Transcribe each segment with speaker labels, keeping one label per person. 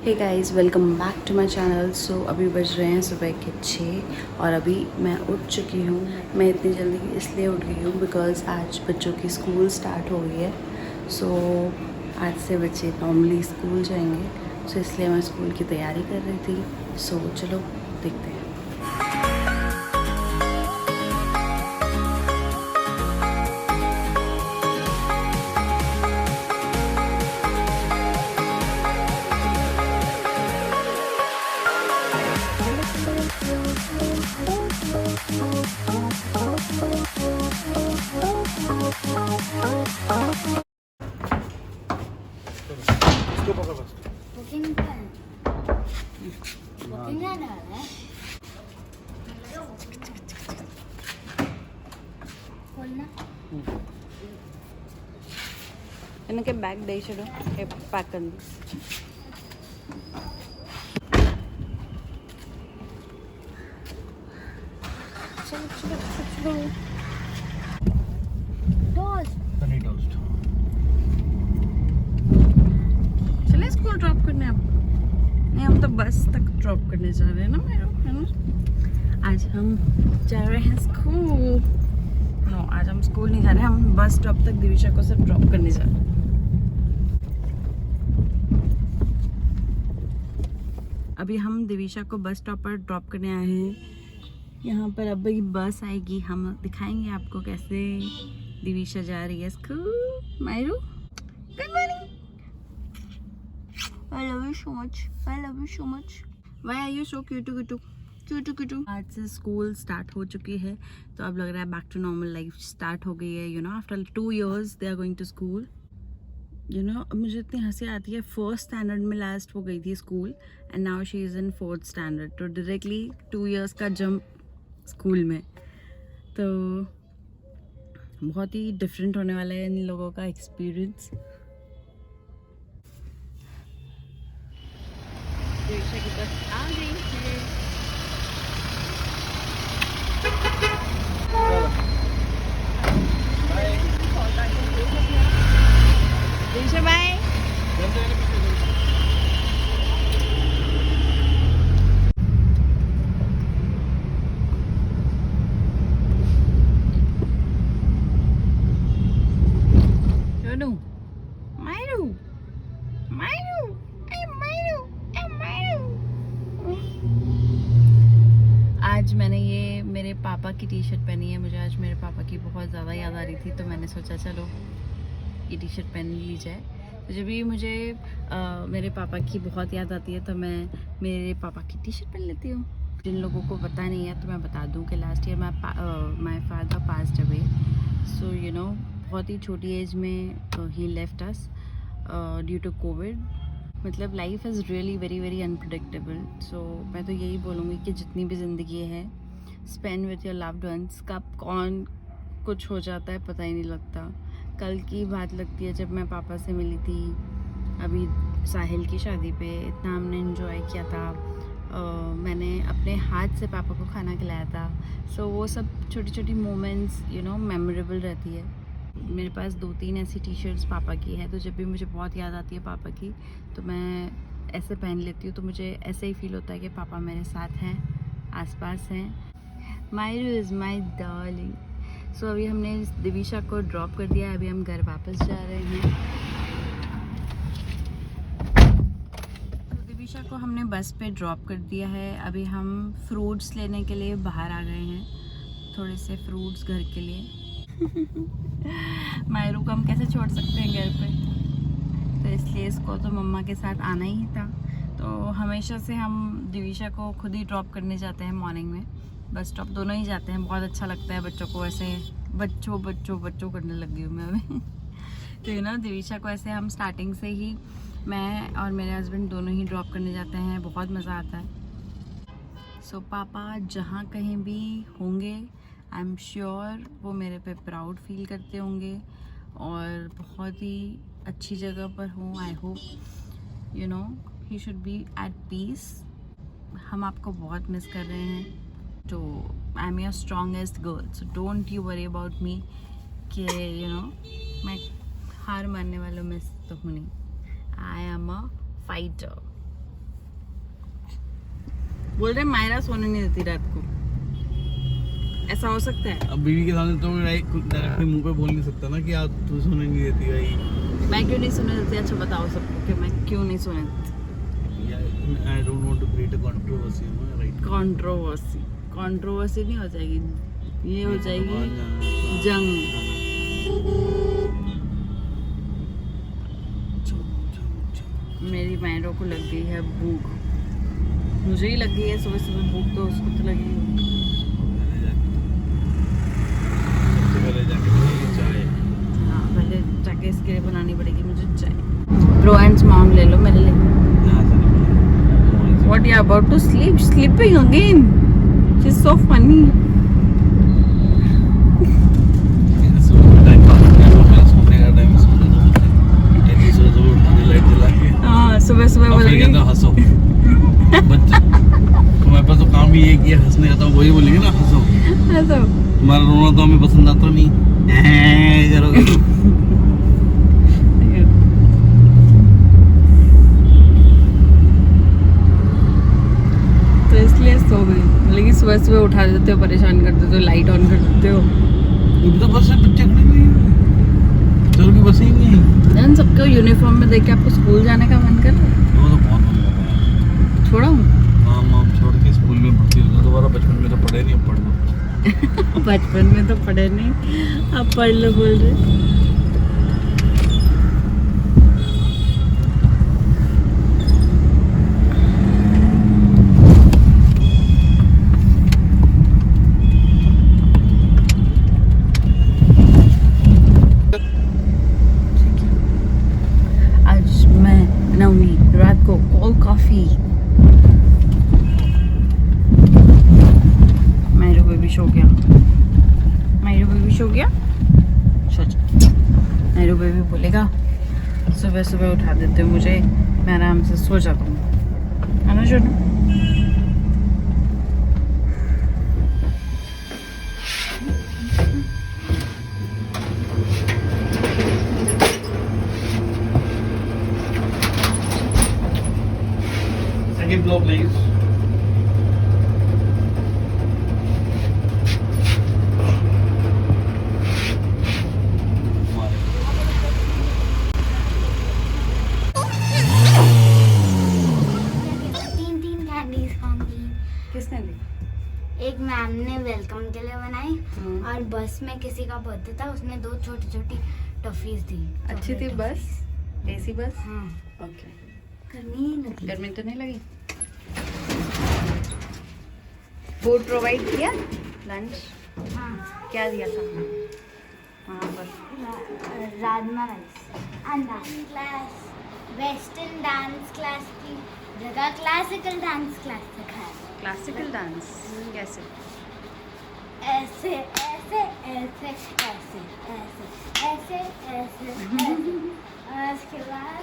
Speaker 1: Hey guys, welcome back to my channel. So अभी बज रहे हैं सुबह के 6 और अभी मैं उठ चुकी हूँ। मैं इतनी जल्दी इसलिए उठ गई हूँ बिकॉज़ आज बच्चों की स्कूल स्टार्ट हो गई है। सो आज से बच्चे नॉर्मली स्कूल जाएंगे, सो इसलिए मैं स्कूल की तैयारी कर रही थी। सो चलो देखते हैं।
Speaker 2: बुकिंग जाना है खोलना
Speaker 1: इनके बैग दे छोड़ो, पैक कर दो। चले स्कूल ड्रॉप करने अब। नहीं, हम तो बस तक ड्रॉप करने जा रहे हैं ना मेरे, है ना। आज हम जा रहे हैं स्कूल। नो, आज हम स्कूल नहीं जा रहे, हम बस स्टॉप तक दिविशा को सिर्फ ड्रॉप करने जा रहे हैं। अभी हम दिविशा को बस स्टॉप पर ड्रॉप करने आए हैं। यहाँ पर अभी बस आएगी, हम दिखाएंगे आपको कैसे दिविशा जा रही है school. Mayru, good morning. I love you so much. I love you so much. Why are you so cute? आज से स्कूल स्टार्ट हो चुकी है, तो अब लग रहा है back to normal life start हो गई है। You know, after 2 years they are going to school. You know, मुझे इतनी हंसी आती है। 1st स्टैंडर्ड में लास्ट वो गई थी school and now she is in 4th standard, तो डायरेक्टली 2 years का जंप स्कूल में। तो बहुत ही डिफरेंट होने वाला है इन लोगों का एक्सपीरियंस। दिविशा की बस आ गई है। Divisha bye. Ronu, Myru, Myru, hey Myru, hey Myru। आज मैंने ये मेरे पापा की टी शर्ट पहनी है। मुझे आज मेरे पापा की बहुत ज़्यादा याद आ रही थी, तो मैंने सोचा चलो ये टी शर्ट पहन ली जाए। तो जब भी मुझे मेरे पापा की बहुत याद आती है तो मैं मेरे पापा की टी शर्ट पहन लेती हूँ। जिन लोगों को पता नहीं है तो मैं बता दूँ कि last year my father passed away. So you know, बहुत ही छोटी एज में ही left us due to Covid. मतलब life is really very very unpredictable. So मैं तो यही बोलूँगी कि जितनी भी ज़िंदगी है, spend with your loved ones. कब कौन कुछ हो जाता है पता ही नहीं लगता। कल की बात लगती है जब मैं पापा से मिली थी अभी साहिल की शादी पे, इतना हमने एंजॉय किया था। मैंने अपने हाथ से पापा को खाना खिलाया था। सो वो सब छोटी छोटी मोमेंट्स यू नो मेमोरेबल रहती है। मेरे पास 2-3 ऐसी टी शर्ट्स पापा की है, तो जब भी मुझे बहुत याद आती है पापा की तो मैं ऐसे पहन लेती हूँ। तो मुझे ऐसे ही फील होता है कि पापा मेरे साथ हैं, आसपास हैं। मायरू इज़ माई डार्लिंग। सो अभी हमने दिविशा को ड्रॉप कर दिया है, अभी हम घर वापस जा रहे हैं। तो दिविशा को हमने बस पे ड्रॉप कर दिया है। अभी हम फ्रूट्स लेने के लिए बाहर आ गए हैं, थोड़े से फ्रूट्स घर के लिए। मायरू को हम कैसे छोड़ सकते हैं घर पे, तो इसलिए इसको तो मम्मा के साथ आना ही था। तो हमेशा से हम दिविशा को खुद ही ड्रॉप करने जाते हैं मॉर्निंग में। बस स्टॉप दोनों ही जाते हैं, बहुत अच्छा लगता है बच्चों को ऐसे। बच्चों करने लग गई हूँ मैं अभी। तो यू नो, दिविशा को ऐसे हम स्टार्टिंग से ही, मैं और मेरे हस्बैंड दोनों ही ड्रॉप करने जाते हैं, बहुत मज़ा आता है। सो पापा जहाँ कहीं भी होंगे, आई एम श्योर वो मेरे पे प्राउड फील करते होंगे और बहुत ही अच्छी जगह पर हूँ। I hope you know he should be at peace. हम आपको बहुत मिस कर रहे हैं। तो I am your strongest girl, so don't you worry about me कि यू नो मैं हार मानने वालों में तो हूँ नहीं। I am a fighter. बोल रहे मायरा सोने नहीं देती रात को, ऐसा हो सकता है?
Speaker 3: अब बीवी के सामने तो डायरेक्ट मुंह पे बोल नहीं सकता ना कि आप तू सोने नहीं देती भाई।
Speaker 1: मैं क्यों नहीं सोने देती? अच्छा बताओ सबको कि मैं क्यों नहीं सोने देती।
Speaker 3: I don't want to create a controversy, right?
Speaker 1: Controversy नहीं हो जाएगी, ये हो जाएगी जंग। मेरी मायरों को लग गई है भूख, मुझे ही लग गई है सुबह सुबह भूख, तो उसको तो लगी होगी।
Speaker 3: पहले जाके चाय,
Speaker 1: हाँ पहले जाके इसके लिए बनानी पड़ेगी मुझे चाय। प्रो एंड मॉम ले लो मेरे लिए। What you are about to sleep? Sleeping again? She's so funny. हाँ सुबह सुबह बोलेगी
Speaker 3: हंसो। बच्चे तुम्हारे पास तो काम ही एक ही है हंसने का, तो वही बोलेंगे ना हंसो।
Speaker 1: हंसो।
Speaker 3: तुम्हारा रोना तो हमें पसंद आता नहीं, करोगे।
Speaker 1: तो इसलिए सो गई, बोलेगी सुबह सुबह उठा देते हो, परेशान कर देते हो, लाइट ऑन कर देते हो।
Speaker 3: अभी तो बस बच्चे खड़े हुए हैं, चलो की बस ही नहीं है।
Speaker 1: इन सबको यूनिफॉर्म में देख के आपको स्कूल जाने का मन कर रहा है?
Speaker 3: वो तो बहुत मन कर रहा है।
Speaker 1: छोड़ा हूँ
Speaker 3: माम छोड़ के स्कूल में भर्ती हो, दोबारा बचपन में तो पढ़े नहीं, अब पढ़ लो।
Speaker 1: बचपन में तो पढ़े नहीं, अब पढ़ लो बोल रहे। आज मैं बनाऊंगी रात को कोल्ड कॉफी। मायरू बेबी सो गया, मायरू बेबी सो गया, सच। मायरू बेबी बोलेगा सुबह सुबह उठा देते हो मुझे, मैं आराम से सो जाता हूँ, है ना छोटू?
Speaker 3: Second floor, please.
Speaker 2: तीन तीन कैंडीज खाऊंगी।
Speaker 1: किसने दी?
Speaker 2: एक मैम ने वेलकम के लिए बनाई, और बस में किसी का बर्थडे था, उसने 2 छोटी छोटी टॉफीज दी।
Speaker 1: अच्छी थी
Speaker 2: chocolate
Speaker 1: बस?
Speaker 2: toffees।
Speaker 1: AC bus?
Speaker 2: हाँ,
Speaker 1: ओके।
Speaker 2: गर्मी नहीं लगी।
Speaker 1: गर्मी तो नहीं लगी? फूड प्रोवाइड किया? लंच
Speaker 2: हाँ,
Speaker 1: क्या दिया था वहाँ पर?
Speaker 2: Rajma rice and dance class, western dance class की जगह क्लासिकल डांस क्लास सिखाया।
Speaker 1: क्लासिकल डांस कैसे?
Speaker 2: ऐसे ऐसे ऐसे ऐसे ऐसे ऐसे ऐसे ऐसे। और उसके बाद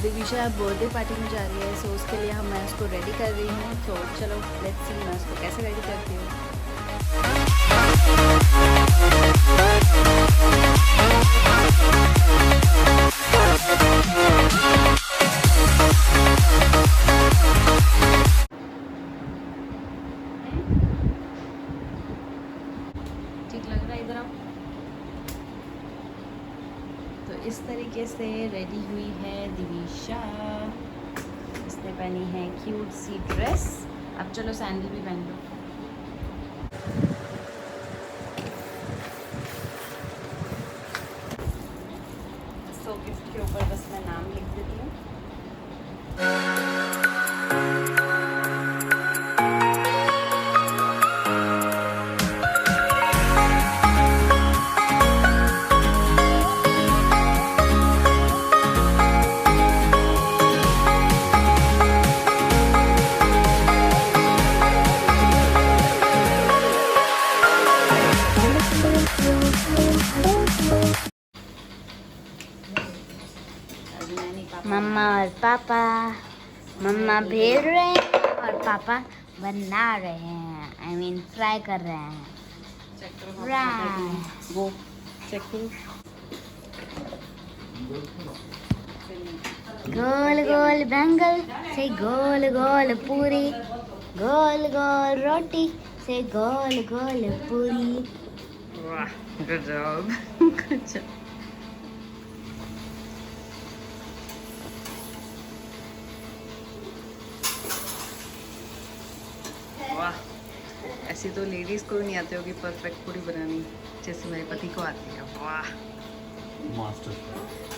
Speaker 1: दिविशा बर्थडे पार्टी में जा रही है, सो उसके लिए मैं उसको रेडी कर रही हूँ। तो चलो लेट्स सी मैं उसको कैसे रेडी करती हूँ। ठीक लग रहा है? इधर आओ। तो इस तरीके से रेडी हुई है दिविशा। इसने पहनी है क्यूट सी ड्रेस। अब चलो सैंडल भी पहन लो। सो गिफ्ट के ऊपर बस मैं नाम लिख देती हूँ।
Speaker 2: पापा, मम्मा भेल रहे हैं और पापा बना रहे हैं, आई मीन फ्राई कर रहे हैं। फ्राई
Speaker 1: वो चेक करो।
Speaker 2: गोल गोल बैंगल से गोल गोल पूरी, गोल गोल रोटी से गोल गोल पूरी।
Speaker 1: वाह, गुड जॉब, गुड जॉब। वाह, ऐसी तो लेडीज को भी नहीं आती होगी परफेक्ट पूरी बनानी जैसे मेरे पति को आती है। वाह,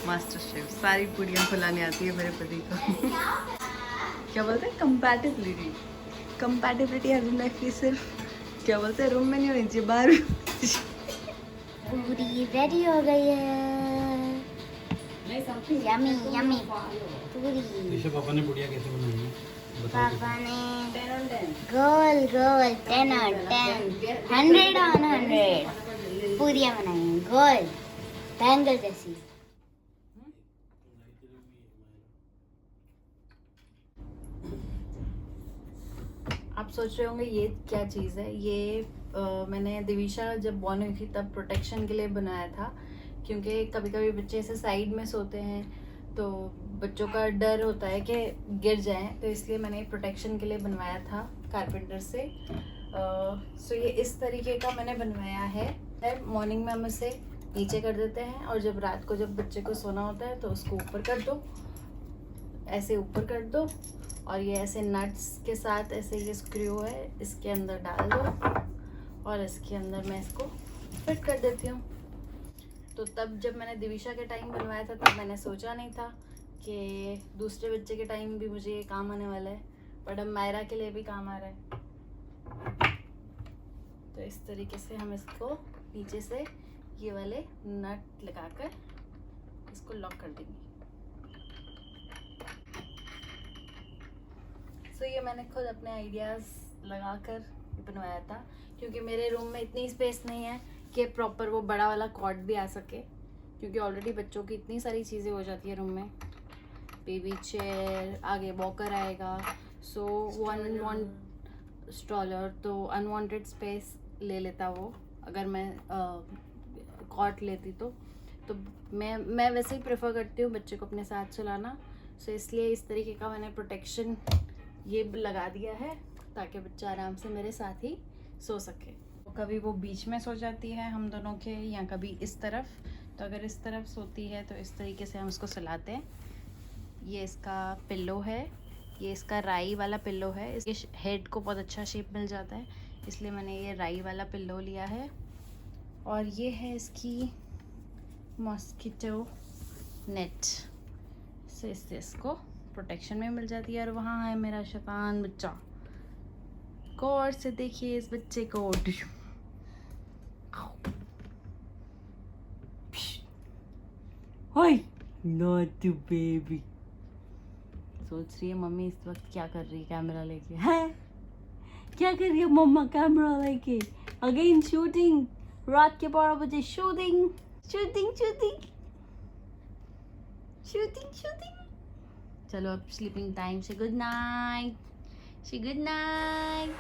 Speaker 1: मास्टर शेफ। सारी पूड़ियाँ फुलाने आती है मेरे पति को। क्या बोलते हैं, कंपैटिबिलिटी। कंपैटिबिलिटी हस्बैंड वाइफ की सिर्फ क्या बोलते हैं, रूम में नहीं होनी चाहिए, बाहर भी।
Speaker 2: पूरी रेडी हो गई है। यमी यमी पूरी।
Speaker 3: पापा ने पुड़िया कैसे बनाई है?
Speaker 2: पापा ने गोल गोल 10 और 10, 100 on 100 पूरियाँ बनाई हैं, गोल बैंगल जैसी।
Speaker 1: आप सोच रहे होंगे ये क्या चीज़ है। ये मैंने दिविशा जब बॉर्न हुई थी तब प्रोटेक्शन के लिए बनाया था, क्योंकि कभी कभी बच्चे ऐसे साइड में सोते हैं तो बच्चों का डर होता है कि गिर जाएं, तो इसलिए मैंने प्रोटेक्शन के लिए बनवाया था कारपेंटर से। सो ये इस तरीके का मैंने बनवाया है। मॉर्निंग में हम इसे नीचे कर देते हैं और जब रात को जब बच्चे को सोना होता है तो उसको ऊपर कर दो, ऐसे ऊपर कर दो, और ये ऐसे नट्स के साथ ऐसे ये स्क्रू है इसके अंदर डाल दो और इसके अंदर मैं इसको फिट कर देती हूँ। तो तब जब मैंने दिविशा के टाइम बनवाया था तब मैंने सोचा नहीं था कि दूसरे बच्चे के टाइम भी मुझे ये काम आने वाला है, बट अब मायरा के लिए भी काम आ रहा है। तो इस तरीके से हम इसको नीचे से ये वाले नट लगाकर इसको लॉक कर देंगे। सो ये मैंने खुद अपने आइडियाज़ लगाकर बनवाया था, क्योंकि मेरे रूम में इतनी स्पेस नहीं है कि प्रॉपर वो बड़ा वाला कॉट भी आ सके, क्योंकि ऑलरेडी बच्चों की इतनी सारी चीज़ें हो जाती है रूम में। बेबी चेयर, आगे वॉकर आएगा, सो वो अनवांट स्ट्रॉलर, तो अनवांटेड स्पेस ले लेता वो अगर मैं कॉट लेती तो मैं वैसे ही प्रेफर करती हूँ बच्चे को अपने साथ चलाना। सो इसलिए इस तरीके का मैंने प्रोटेक्शन ये लगा दिया है ताकि बच्चा आराम से मेरे साथ ही सो सके। कभी वो बीच में सो जाती है हम दोनों के, या कभी इस तरफ, तो अगर इस तरफ सोती है तो इस तरीके से हम उसको सुलाते हैं। ये इसका पिल्लो है, ये इसका राई वाला पिल्लो है। इसके हेड को बहुत अच्छा शेप मिल जाता है, इसलिए मैंने ये राई वाला पिल्लो लिया है। और ये है इसकी मॉस्किटो नेट, से इससे इसको प्रोटेक्शन में मिल जाती है। और वहाँ है मेरा शैतान बच्चा, गौर से देखिए इस बच्चे को। हाय नॉट बेबी। सोच रही है मम्मी इस वक्त क्या कर रही है कैमरा लेके, है क्या कर रही है मम्मा कैमरा लेके। अगेन शूटिंग, रात के 12 बजे shooting shooting shooting shooting shooting. चलो अब स्लीपिंग टाइम से गुड नाइट, से गुड नाइट।